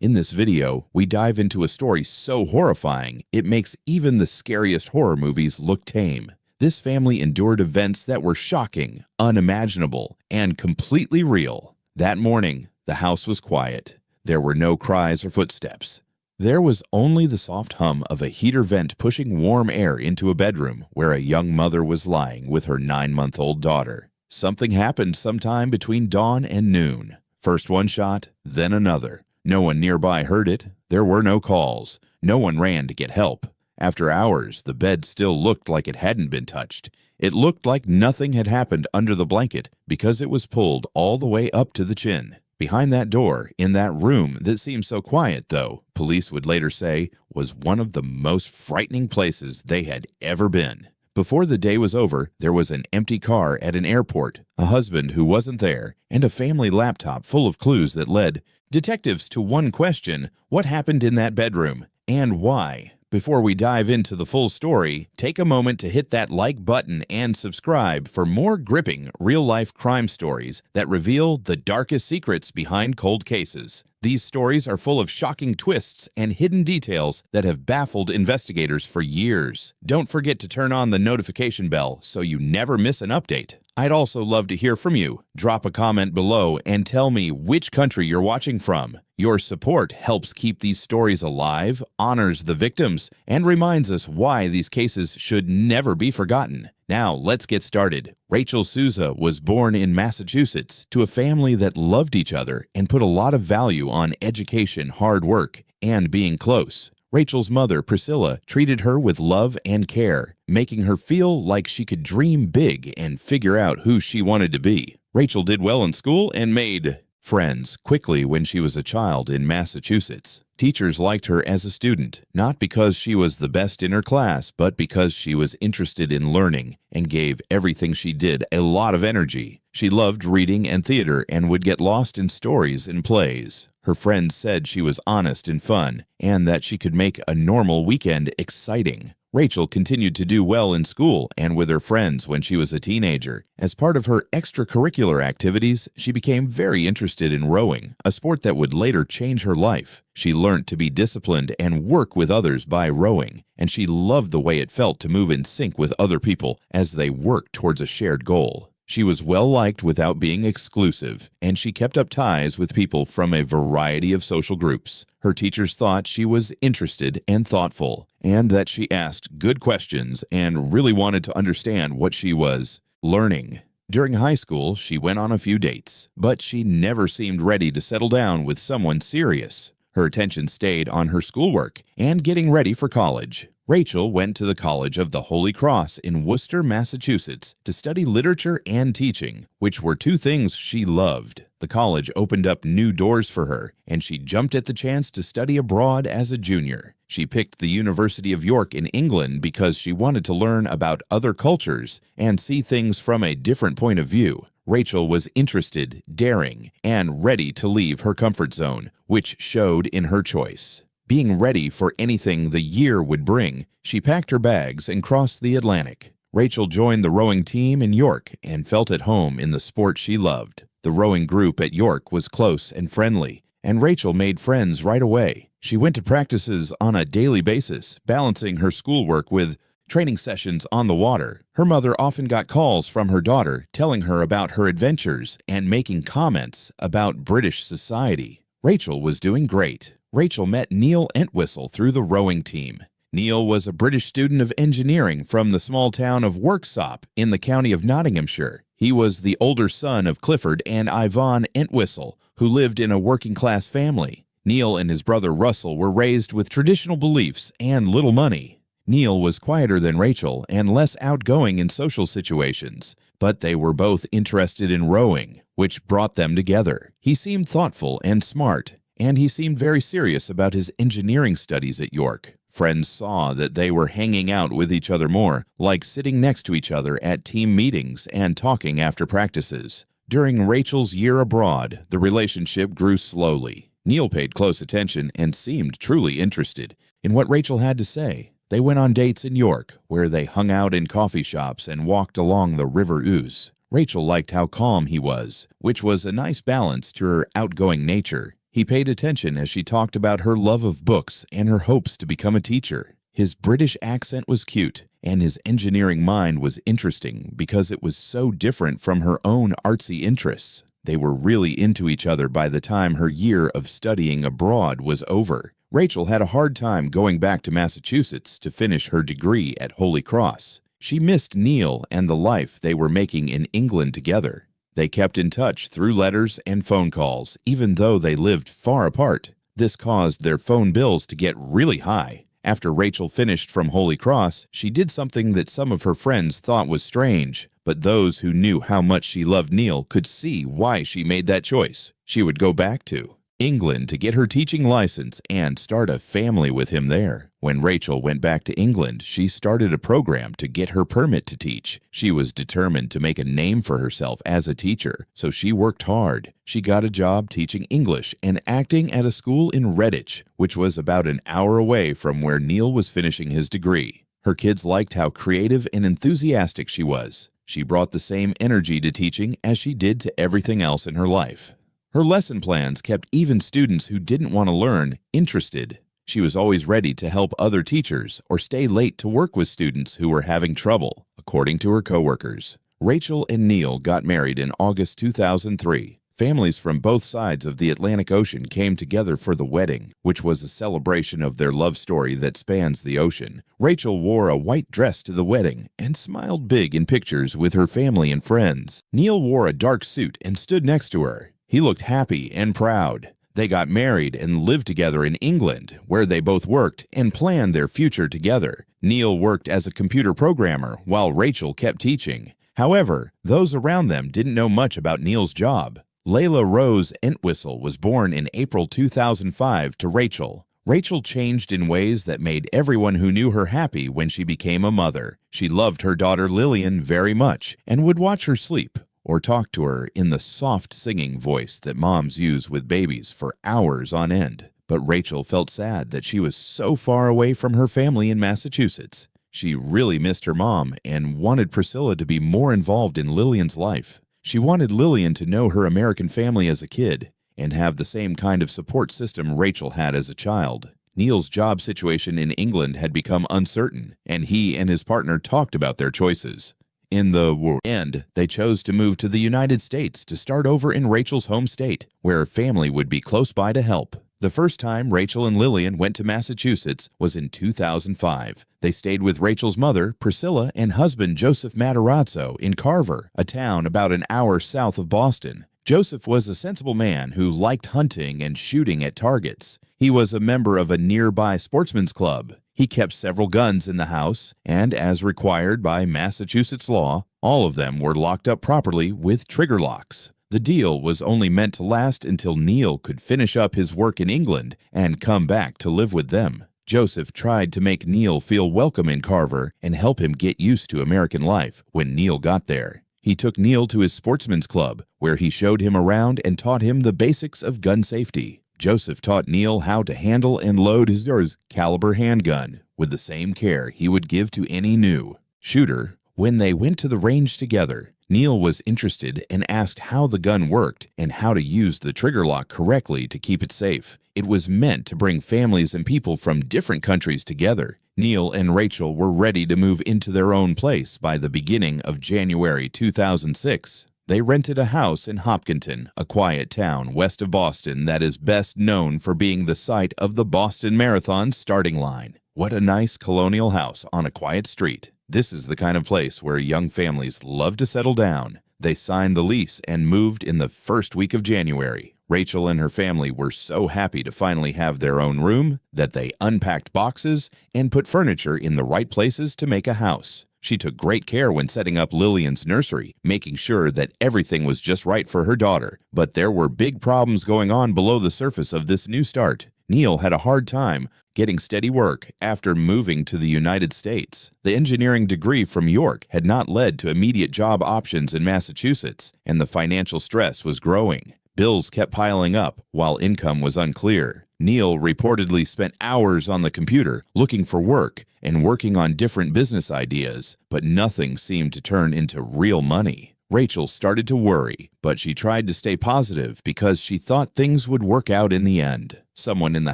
In this video, we dive into a story so horrifying, it makes even the scariest horror movies look tame. This family endured events that were shocking, unimaginable, and completely real. That morning, the house was quiet. There were no cries or footsteps. There was only the soft hum of a heater vent pushing warm air into a bedroom where a young mother was lying with her 9-month-old daughter. Something happened sometime between dawn and noon. First one shot, then another. No one nearby heard it. There were no calls. No one ran to get help. After hours, the bed still looked like it hadn't been touched. It looked like nothing had happened under the blanket because it was pulled all the way up to the chin. Behind that door, in that room that seemed so quiet, though, police would later say, was one of the most frightening places they had ever been. Before the day was over, there was an empty car at an airport, a husband who wasn't there, and a family laptop full of clues that led detectives to one question: what happened in that bedroom, and why? Before we dive into the full story, take a moment to hit that like button and subscribe for more gripping, real-life crime stories that reveal the darkest secrets behind cold cases. These stories are full of shocking twists and hidden details that have baffled investigators for years. Don't forget to turn on the notification bell so you never miss an update. I'd also love to hear from you. Drop a comment below and tell me which country you're watching from. Your support helps keep these stories alive, honors the victims, and reminds us why these cases should never be forgotten. Now, let's get started. Rachel Souza was born in Massachusetts to a family that loved each other and put a lot of value on education, hard work, and being close. Rachel's mother, Priscilla, treated her with love and care, making her feel like she could dream big and figure out who she wanted to be. Rachel did well in school and made friends quickly when she was a child in Massachusetts. Teachers liked her as a student, not because she was the best in her class, but because she was interested in learning and gave everything she did a lot of energy. She loved reading and theater and would get lost in stories and plays. Her friends said she was honest and fun, and that she could make a normal weekend exciting. Rachel continued to do well in school and with her friends when she was a teenager. As part of her extracurricular activities, she became very interested in rowing, a sport that would later change her life. She learned to be disciplined and work with others by rowing, and she loved the way it felt to move in sync with other people as they worked towards a shared goal. She was well-liked without being exclusive, and she kept up ties with people from a variety of social groups. Her teachers thought she was interested and thoughtful, and that she asked good questions and really wanted to understand what she was learning. During high school, she went on a few dates, but she never seemed ready to settle down with someone serious. Her attention stayed on her schoolwork and getting ready for college. Rachel went to the College of the Holy Cross in Worcester, Massachusetts, to study literature and teaching, which were two things she loved. The college opened up new doors for her, and she jumped at the chance to study abroad as a junior. She picked the University of York in England because she wanted to learn about other cultures and see things from a different point of view. Rachel was interested, daring, and ready to leave her comfort zone, which showed in her choice. Being ready for anything the year would bring, she packed her bags and crossed the Atlantic. Rachel joined the rowing team in York and felt at home in the sport she loved. The rowing group at York was close and friendly, and Rachel made friends right away. She went to practices on a daily basis, balancing her schoolwork with training sessions on the water. Her mother often got calls from her daughter telling her about her adventures and making comments about British society. Rachel was doing great. Rachel met Neil Entwistle through the rowing team. Neil was a British student of engineering from the small town of Worksop in the county of Nottinghamshire. He was the older son of Clifford and Yvonne Entwistle, who lived in a working-class family. Neil and his brother Russell were raised with traditional beliefs and little money. Neil was quieter than Rachel and less outgoing in social situations, but they were both interested in rowing, which brought them together. He seemed thoughtful and smart, and he seemed very serious about his engineering studies at York. Friends saw that they were hanging out with each other more, like sitting next to each other at team meetings and talking after practices. During Rachel's year abroad, the relationship grew slowly. Neil paid close attention and seemed truly interested in what Rachel had to say. They went on dates in York, where they hung out in coffee shops and walked along the River Ouse. Rachel liked how calm he was, which was a nice balance to her outgoing nature. He paid attention as she talked about her love of books and her hopes to become a teacher. His British accent was cute, and his engineering mind was interesting because it was so different from her own artsy interests. They were really into each other by the time her year of studying abroad was over. Rachel had a hard time going back to Massachusetts to finish her degree at Holy Cross. She missed Neil and the life they were making in England together. They kept in touch through letters and phone calls, even though they lived far apart. This caused their phone bills to get really high. After Rachel finished from Holy Cross, she did something that some of her friends thought was strange, but those who knew how much she loved Neil could see why she made that choice. She would go back to England to get her teaching license and start a family with him there. When Rachel went back to England, she started a program to get her permit to teach. She was determined to make a name for herself as a teacher, so she worked hard. She got a job teaching English and acting at a school in Redditch, which was about an hour away from where Neil was finishing his degree. Her kids liked how creative and enthusiastic she was. She brought the same energy to teaching as she did to everything else in her life. Her lesson plans kept even students who didn't want to learn interested. She was always ready to help other teachers or stay late to work with students who were having trouble, according to her coworkers. Rachel and Neil got married in August 2003. Families from both sides of the Atlantic Ocean came together for the wedding, which was a celebration of their love story that spans the ocean. Rachel wore a white dress to the wedding and smiled big in pictures with her family and friends. Neil wore a dark suit and stood next to her. He looked happy and proud. They got married and lived together in England, where they both worked and planned their future together. Neil worked as a computer programmer while Rachel kept teaching. However, those around them didn't know much about Neil's job. Layla Rose Entwistle was born in April 2005 to Rachel. Rachel changed in ways that made everyone who knew her happy when she became a mother. She loved her daughter Lillian very much and would watch her sleep or talk to her in the soft singing voice that moms use with babies for hours on end. But Rachel felt sad that she was so far away from her family in Massachusetts. She really missed her mom and wanted Priscilla to be more involved in Lillian's life. She wanted Lillian to know her American family as a kid and have the same kind of support system Rachel had as a child. Neil's job situation in England had become uncertain, and he and his partner talked about their choices. In the end, they chose to move to the United States to start over in Rachel's home state, where her family would be close by to help. The first time Rachel and Lillian went to Massachusetts was in 2005. They stayed with Rachel's mother, Priscilla, and husband Joseph Matarazzo in Carver, a town about an hour south of Boston. Joseph was a sensible man who liked hunting and shooting at targets. He was a member of a nearby sportsman's club. He kept several guns in the house, and as required by Massachusetts law, all of them were locked up properly with trigger locks. The deal was only meant to last until Neil could finish up his work in England and come back to live with them. Joseph tried to make Neil feel welcome in Carver and help him get used to American life when Neil got there. He took Neil to his sportsman's club, where he showed him around and taught him the basics of gun safety. Joseph taught Neil how to handle and load his caliber handgun with the same care he would give to any new shooter. When they went to the range together, Neil was interested and asked how the gun worked and how to use the trigger lock correctly to keep it safe. It was meant to bring families and people from different countries together. Neil and Rachel were ready to move into their own place by the beginning of January 2006. They rented a house in Hopkinton, a quiet town west of Boston that is best known for being the site of the Boston Marathon starting line. What a nice colonial house on a quiet street. This is the kind of place where young families love to settle down. They signed the lease and moved in the first week of January. Rachel and her family were so happy to finally have their own room that they unpacked boxes and put furniture in the right places to make a house. She took great care when setting up Lillian's nursery, making sure that everything was just right for her daughter. But there were big problems going on below the surface of this new start. Neil had a hard time getting steady work after moving to the United States. The engineering degree from York had not led to immediate job options in Massachusetts, and the financial stress was growing. Bills kept piling up while income was unclear. Neil reportedly spent hours on the computer looking for work and working on different business ideas, but nothing seemed to turn into real money. Rachel started to worry, but she tried to stay positive because she thought things would work out in the end. Someone in the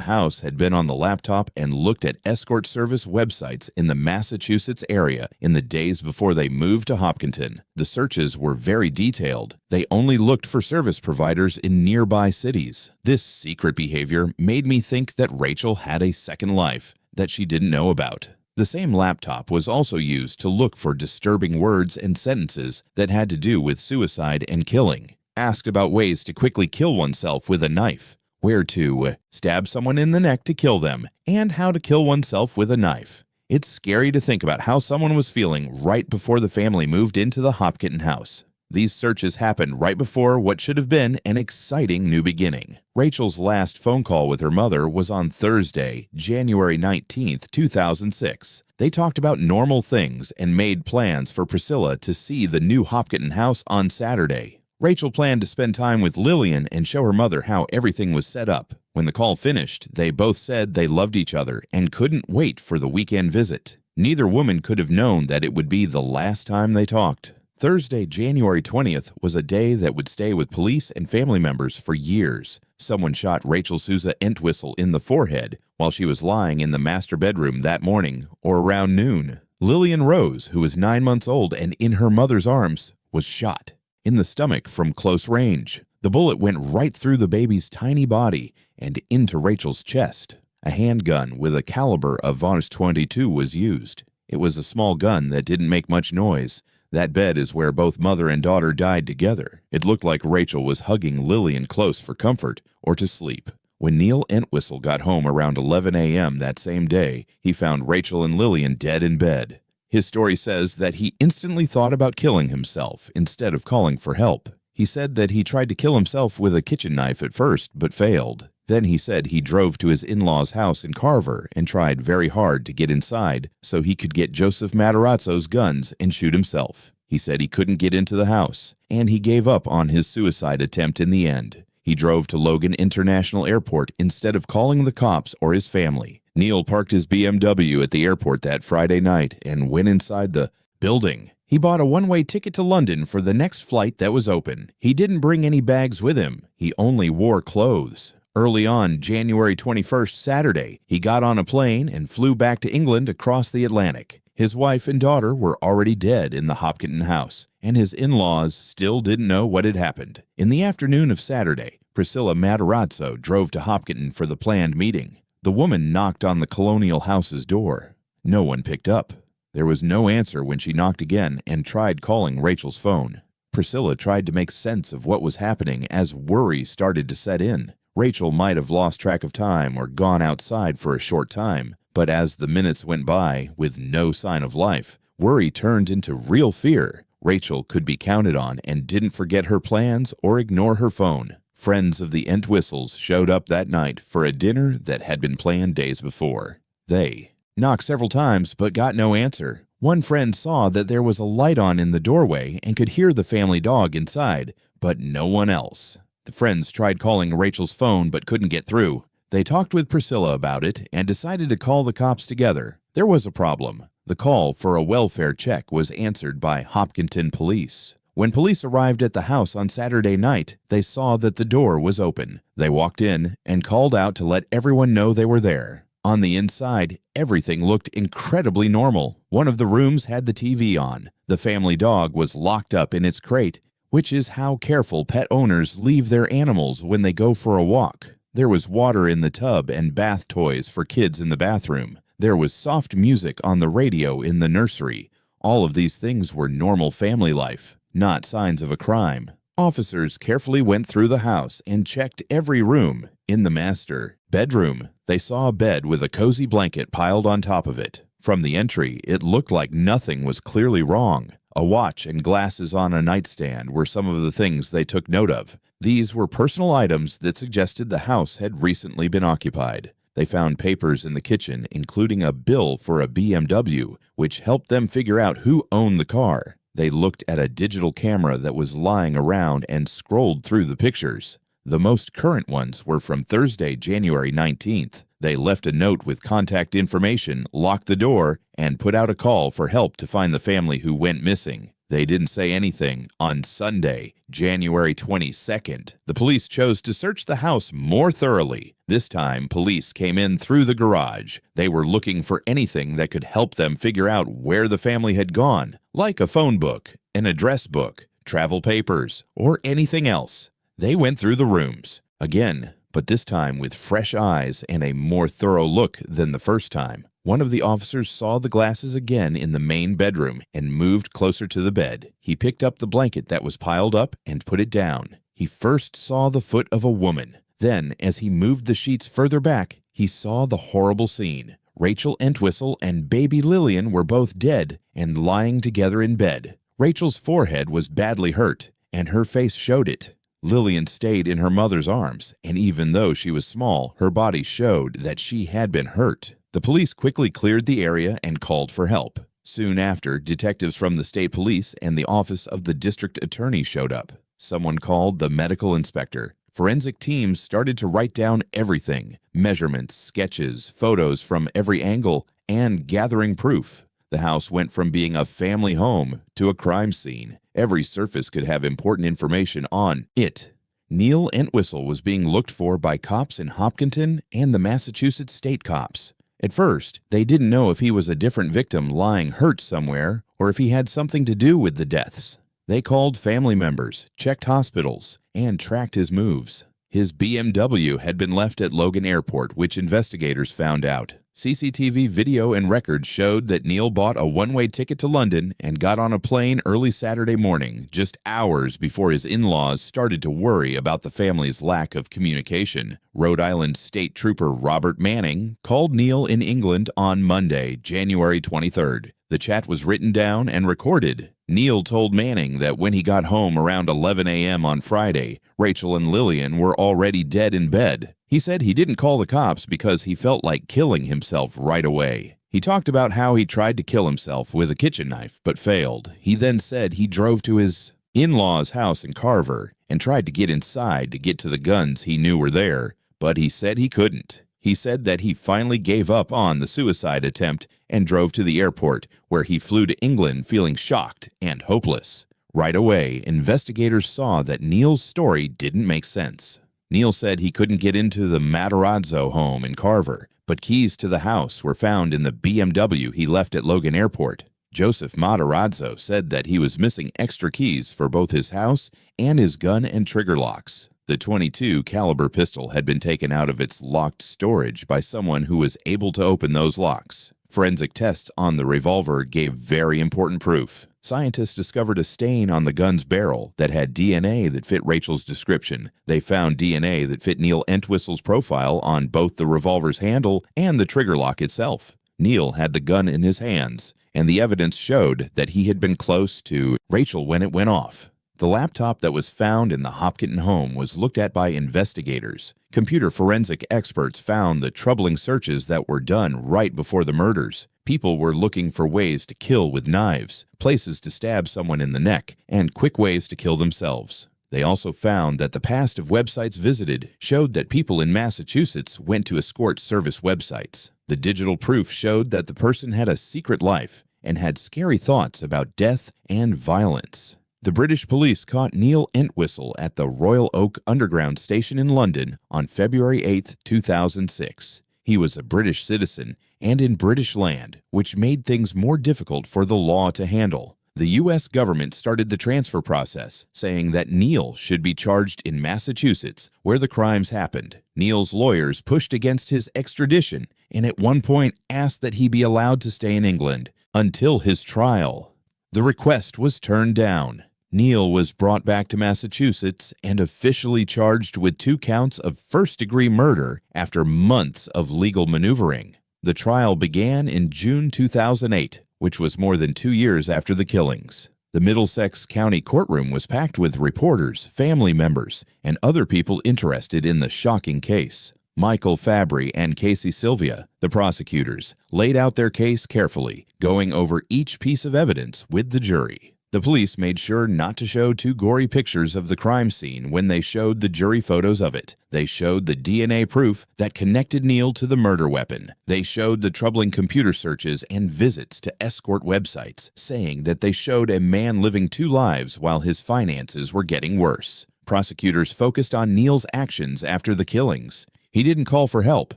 house had been on the laptop and looked at escort service websites in the Massachusetts area in the days before they moved to Hopkinton. The searches were very detailed. They only looked for service providers in nearby cities. This secret behavior made me think that Rachel had a second life that she didn't know about. The same laptop was also used to look for disturbing words and sentences that had to do with suicide and killing. Asked about ways to quickly kill oneself with a knife, where to stab someone in the neck to kill them, and how to kill oneself with a knife. It's scary to think about how someone was feeling right before the family moved into the Hopkinton house. These searches happened right before what should have been an exciting new beginning. Rachel's last phone call with her mother was on Thursday, January 19, 2006. They talked about normal things and made plans for Priscilla to see the new Hopkinton house on Saturday. Rachel planned to spend time with Lillian and show her mother how everything was set up. When the call finished, they both said they loved each other and couldn't wait for the weekend visit. Neither woman could have known that it would be the last time they talked. Thursday, January 20th, was a day that would stay with police and family members for years. Someone shot Rachel Souza Entwistle in the forehead while she was lying in the master bedroom that morning, or around noon. Lillian Rose, who was 9 months old and in her mother's arms, was shot in the stomach from close range. The bullet went right through the baby's tiny body and into Rachel's chest. A handgun with a caliber of .22 was used. It was a small gun that didn't make much noise. That bed is where both mother and daughter died together. It looked like Rachel was hugging Lillian close for comfort or to sleep. When Neil Entwistle got home around 11 a.m. that same day, he found Rachel and Lillian dead in bed. His story says that he instantly thought about killing himself instead of calling for help. He said that he tried to kill himself with a kitchen knife at first, but failed. Then he said he drove to his in-laws' house in Carver and tried very hard to get inside so he could get Joseph Matarazzo's guns and shoot himself. He said he couldn't get into the house, and he gave up on his suicide attempt in the end. He drove to Logan International Airport instead of calling the cops or his family. Neil parked his BMW at the airport that Friday night and went inside the building. He bought a one-way ticket to London for the next flight that was open. He didn't bring any bags with him. He only wore clothes. Early on January 21st, Saturday, he got on a plane and flew back to England across the Atlantic. His wife and daughter were already dead in the Hopkinton house, and his in-laws still didn't know what had happened. In the afternoon of Saturday, Priscilla Matarazzo drove to Hopkinton for the planned meeting. The woman knocked on the Colonial House's door. No one picked up. There was no answer when she knocked again and tried calling Rachel's phone. Priscilla tried to make sense of what was happening as worry started to set in. Rachel might have lost track of time or gone outside for a short time, but as the minutes went by with no sign of life, worry turned into real fear. Rachel could be counted on and didn't forget her plans or ignore her phone. Friends of the Entwistles showed up that night for a dinner that had been planned days before. They knocked several times but got no answer. One friend saw that there was a light on in the doorway and could hear the family dog inside, but no one else. The friends tried calling Rachel's phone but couldn't get through. They talked with Priscilla about it and decided to call the cops together. There was a problem. The call for a welfare check was answered by Hopkinton police. When police arrived at the house on Saturday night, they saw that the door was open. They walked in and called out to let everyone know they were there. On the inside, everything looked incredibly normal. One of the rooms had the TV on. The family dog was locked up in its crate, which is how careful pet owners leave their animals when they go for a walk. There was water in the tub and bath toys for kids in the bathroom. There was soft music on the radio in the nursery. All of these things were normal family life, not signs of a crime. Officers carefully went through the house and checked every room. In the master bedroom, they saw a bed with a cozy blanket piled on top of it. From the entry, it looked like nothing was clearly wrong. A watch and glasses on a nightstand were some of the things they took note of. These were personal items that suggested the house had recently been occupied. They found papers in the kitchen, including a bill for a BMW, which helped them figure out who owned the car. They looked at a digital camera that was lying around and scrolled through the pictures. The most current ones were from Thursday, January 19th. They left a note with contact information, locked the door, and put out a call for help to find the family who went missing. They didn't say anything. On Sunday, January 22nd, the police chose to search the house more thoroughly. This time, police came in through the garage. They were looking for anything that could help them figure out where the family had gone, like a phone book, an address book, travel papers, or anything else. They went through the rooms again, but this time with fresh eyes and a more thorough look than the first time. One of the officers saw the glasses again in the main bedroom and moved closer to the bed. He picked up the blanket that was piled up and put it down. He first saw the foot of a woman. Then, as he moved the sheets further back, he saw the horrible scene. Rachel Entwistle and baby Lillian were both dead and lying together in bed. Rachel's forehead was badly hurt, and her face showed it. Lillian stayed in her mother's arms, and even though she was small, her body showed that she had been hurt. The police quickly cleared the area and called for help. Soon after, detectives from the state police and the office of the district attorney showed up. Someone called the medical inspector. Forensic teams started to write down everything: measurements, sketches, photos from every angle, and gathering proof. The house went from being a family home to a crime scene. Every surface could have important information on it. Neil Entwistle was being looked for by cops in Hopkinton and the Massachusetts state cops. At first, they didn't know if he was a different victim lying hurt somewhere or if he had something to do with the deaths. They called family members, checked hospitals, and tracked his moves. His BMW had been left at Logan Airport, which investigators found out. CCTV video and records showed that Neil bought a one-way ticket to London and got on a plane early Saturday morning, just hours before his in-laws started to worry about the family's lack of communication. Rhode Island State Trooper Robert Manning called Neil in England on Monday, January 23rd. The chat was written down and recorded. Neil told Manning that when he got home around 11 a.m. on Friday, Rachel and Lillian were already dead in bed. He said he didn't call the cops because he felt like killing himself right away. He talked about how he tried to kill himself with a kitchen knife but failed. He then said he drove to his in-laws' house in Carver and tried to get inside to get to the guns he knew were there, but he said he couldn't. He said that he finally gave up on the suicide attempt and drove to the airport, where he flew to England feeling shocked and hopeless. Right away, investigators saw that Neil's story didn't make sense. Neil said he couldn't get into the Matarazzo home in Carver, but keys to the house were found in the BMW he left at Logan Airport. Joseph Matarazzo said that he was missing extra keys for both his house and his gun and trigger locks. The .22 caliber pistol had been taken out of its locked storage by someone who was able to open those locks. Forensic tests on the revolver gave very important proof. Scientists discovered a stain on the gun's barrel that had DNA that fit Rachel's description. They found DNA that fit Neil Entwistle's profile on both the revolver's handle and the trigger lock itself. Neil had the gun in his hands, and the evidence showed that he had been close to Rachel when it went off. The laptop that was found in the Hopkinton home was looked at by investigators. Computer forensic experts found the troubling searches that were done right before the murders. People were looking for ways to kill with knives, places to stab someone in the neck, and quick ways to kill themselves. They also found that the past of websites visited showed that people in Massachusetts went to escort service websites. The digital proof showed that the person had a secret life and had scary thoughts about death and violence. The British police caught Neil Entwistle at the Royal Oak Underground Station in London on February 8, 2006. He was a British citizen and in British land, which made things more difficult for the law to handle. The U.S. government started the transfer process, saying that Neil should be charged in Massachusetts, where the crimes happened. Neil's lawyers pushed against his extradition and at one point asked that he be allowed to stay in England until his trial. The request was turned down. Neil was brought back to Massachusetts and officially charged with 2 counts of first-degree murder after months of legal maneuvering. The trial began in June 2008, which was more than 2 years after the killings. The Middlesex County courtroom was packed with reporters, family members, and other people interested in the shocking case. Michael Fabry and Casey Sylvia, the prosecutors, laid out their case carefully, going over each piece of evidence with the jury. The police made sure not to show too gory pictures of the crime scene when they showed the jury photos of it. They showed the DNA proof that connected Neil to the murder weapon. They showed the troubling computer searches and visits to escort websites, saying that they showed a man living two lives while his finances were getting worse. Prosecutors focused on Neil's actions after the killings. He didn't call for help.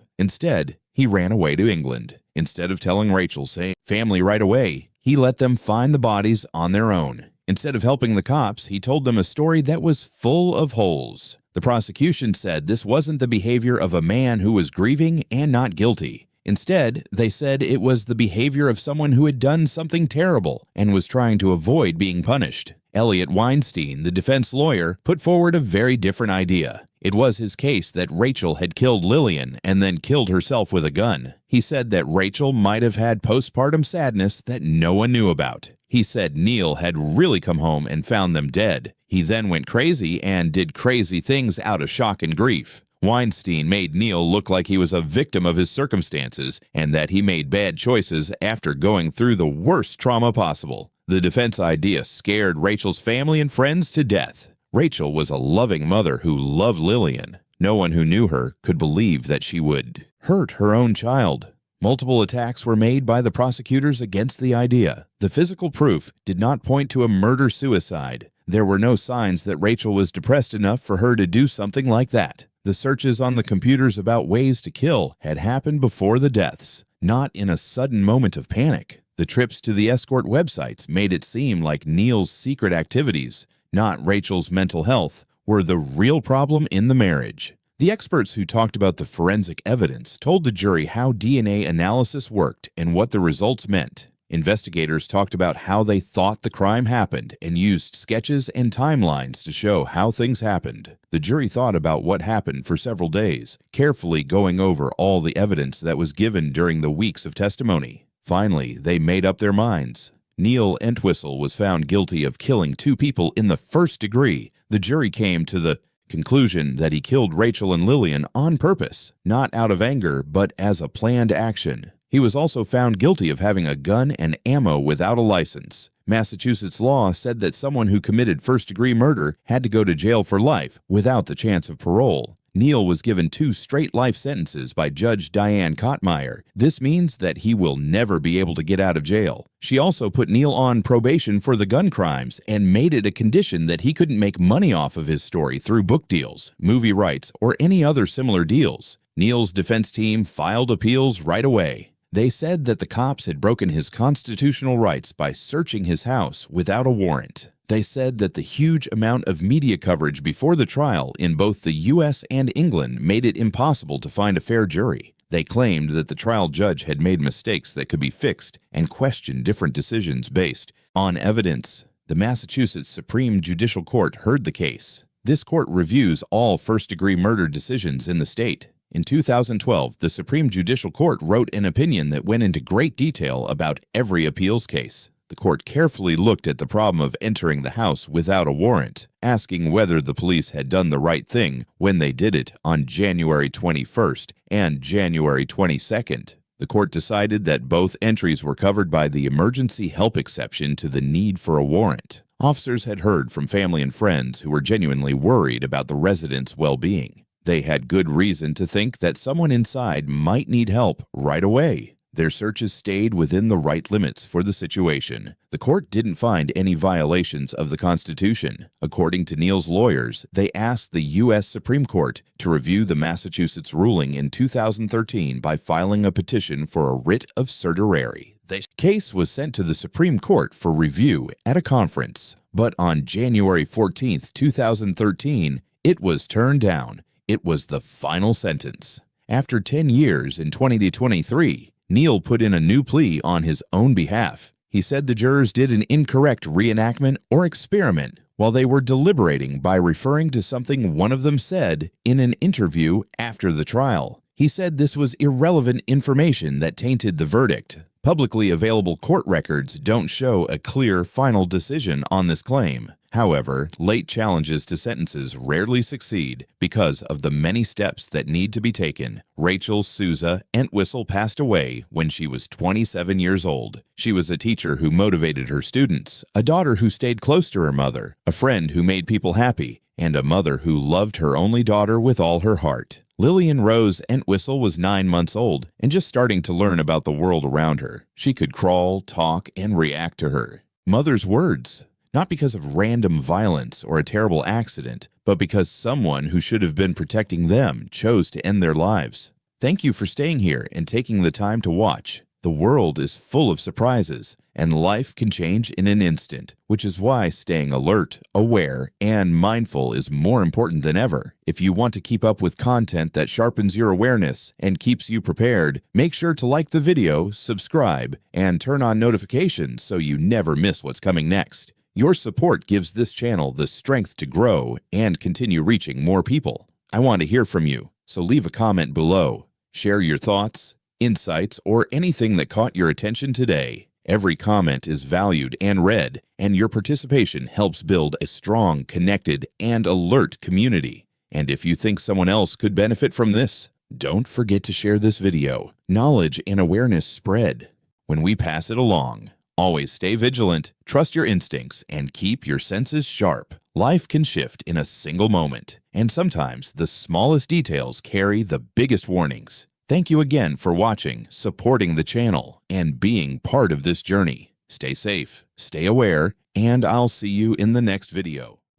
Instead, he ran away to England. Instead of telling Rachel's family right away, he let them find the bodies on their own. Instead of helping the cops, he told them a story that was full of holes. The prosecution said this wasn't the behavior of a man who was grieving and not guilty. Instead, they said it was the behavior of someone who had done something terrible and was trying to avoid being punished. Elliot Weinstein, the defense lawyer, put forward a very different idea. It was his case that Rachel had killed Lillian and then killed herself with a gun. He said that Rachel might have had postpartum sadness that no one knew about. He said Neil had really come home and found them dead. He then went crazy and did crazy things out of shock and grief. Weinstein made Neil look like he was a victim of his circumstances and that he made bad choices after going through the worst trauma possible. The defense idea scared Rachel's family and friends to death. Rachel was a loving mother who loved Lillian. No one who knew her could believe that she would hurt her own child. Multiple attacks were made by the prosecutors against the idea. The physical proof did not point to a murder-suicide. There were no signs that Rachel was depressed enough for her to do something like that. The searches on the computers about ways to kill had happened before the deaths, not in a sudden moment of panic. The trips to the escort websites made it seem like Neil's secret activities, not Rachel's mental health, were the real problem in the marriage. The experts who talked about the forensic evidence told the jury how DNA analysis worked and what the results meant. Investigators talked about how they thought the crime happened and used sketches and timelines to show how things happened. The jury thought about what happened for several days, carefully going over all the evidence that was given during the weeks of testimony. Finally, they made up their minds. Neil Entwistle was found guilty of killing two people in the first degree. The jury came to the conclusion that he killed Rachel and Lillian on purpose, not out of anger, but as a planned action. He was also found guilty of having a gun and ammo without a license. Massachusetts law said that someone who committed first-degree murder had to go to jail for life without the chance of parole. Neil was given 2 straight life sentences by Judge Diane Kottmeyer. This means that he will never be able to get out of jail. She also put Neil on probation for the gun crimes and made it a condition that he couldn't make money off of his story through book deals, movie rights, or any other similar deals. Neil's defense team filed appeals right away. They said that the cops had broken his constitutional rights by searching his house without a warrant. They said that the huge amount of media coverage before the trial in both the U.S. and England made it impossible to find a fair jury. They claimed that the trial judge had made mistakes that could be fixed and questioned different decisions based on evidence. The Massachusetts Supreme Judicial Court heard the case. This court reviews all first-degree murder decisions in the state. In 2012, the Supreme Judicial Court wrote an opinion that went into great detail about every appeals case. The court carefully looked at the problem of entering the house without a warrant, asking whether the police had done the right thing when they did it on January 21st and January 22nd. The court decided that both entries were covered by the emergency help exception to the need for a warrant. Officers had heard from family and friends who were genuinely worried about the residents' well-being. They had good reason to think that someone inside might need help right away. Their searches stayed within the right limits for the situation. The court didn't find any violations of the Constitution. According to Neil's lawyers, they asked the U.S. Supreme Court to review the Massachusetts ruling in 2013 by filing a petition for a writ of certiorari. The case was sent to the Supreme Court for review at a conference, but on January 14, 2013, it was turned down. It was the final sentence. After 10 years in 2023, Neil put in a new plea on his own behalf. He said the jurors did an incorrect reenactment or experiment while they were deliberating by referring to something one of them said in an interview after the trial. He said this was irrelevant information that tainted the verdict. Publicly available court records don't show a clear final decision on this claim. However, late challenges to sentences rarely succeed because of the many steps that need to be taken. Rachel Souza Entwistle passed away when she was 27 years old. She was a teacher who motivated her students, a daughter who stayed close to her mother, a friend who made people happy, and a mother who loved her only daughter with all her heart. Lillian Rose Entwistle was 9 months old and just starting to learn about the world around her. She could crawl, talk, and react to her mother's words, not because of random violence or a terrible accident, but because someone who should have been protecting them chose to end their lives. Thank you for staying here and taking the time to watch. The world is full of surprises, and life can change in an instant, which is why staying alert, aware, and mindful is more important than ever. If you want to keep up with content that sharpens your awareness and keeps you prepared, make sure to like the video, subscribe, and turn on notifications so you never miss what's coming next. Your support gives this channel the strength to grow and continue reaching more people. I want to hear from you, so leave a comment below. Share your thoughts, insights, or anything that caught your attention today. Every comment is valued and read, and your participation helps build a strong, connected, and alert community. And if you think someone else could benefit from this, don't forget to share this video. Knowledge and awareness spread when we pass it along. Always stay vigilant, trust your instincts, and keep your senses sharp. Life can shift in a single moment, and sometimes the smallest details carry the biggest warnings. Thank you again for watching, supporting the channel, and being part of this journey. Stay safe, stay aware, and I'll see you in the next video.